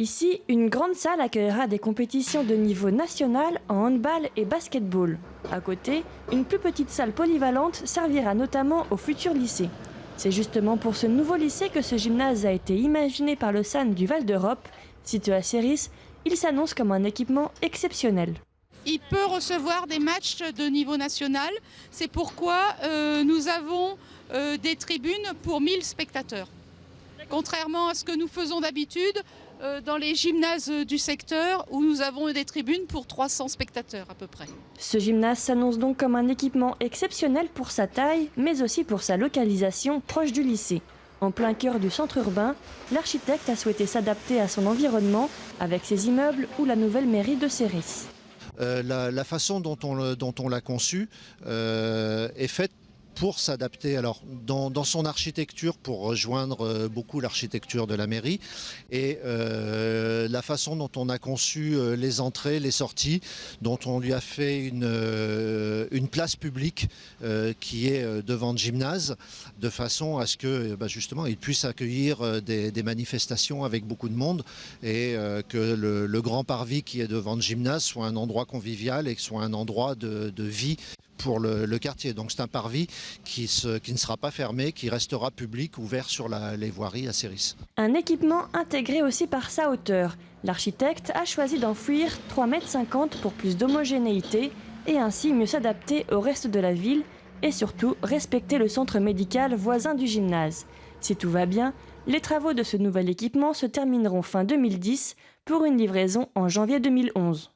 Ici, une grande salle accueillera des compétitions de niveau national en handball et basketball. À côté, une plus petite salle polyvalente servira notamment au futur lycée. C'est justement pour ce nouveau lycée que ce gymnase a été imaginé par le SAN du Val d'Europe. Situé à Céris, il s'annonce comme un équipement exceptionnel. Il peut recevoir des matchs de niveau national. C'est pourquoi nous avons des tribunes pour 1000 spectateurs. Contrairement à ce que nous faisons d'habitude dans les gymnases du secteur où nous avons des tribunes pour 300 spectateurs à peu près. Ce gymnase s'annonce donc comme un équipement exceptionnel pour sa taille, mais aussi pour sa localisation proche du lycée. En plein cœur du centre urbain, l'architecte a souhaité s'adapter à son environnement avec ses immeubles ou la nouvelle mairie de Céris. La façon dont on l'a conçu est faite pour s'adapter dans son architecture, pour rejoindre beaucoup l'architecture de la mairie, et la façon dont on a conçu les entrées, les sorties, dont on lui a fait une place publique qui est devant le gymnase, de façon à ce que justement il puisse accueillir des manifestations avec beaucoup de monde, et que le grand parvis qui est devant le gymnase soit un endroit convivial et que soit un endroit de vie pour le quartier. Donc c'est un parvis qui ne sera pas fermé, qui restera public, ouvert sur les voiries à Céris. Un équipement intégré aussi par sa hauteur. L'architecte a choisi d'enfouir 3,50 m pour plus d'homogénéité et ainsi mieux s'adapter au reste de la ville et surtout respecter le centre médical voisin du gymnase. Si tout va bien, les travaux de ce nouvel équipement se termineront fin 2010 pour une livraison en janvier 2011.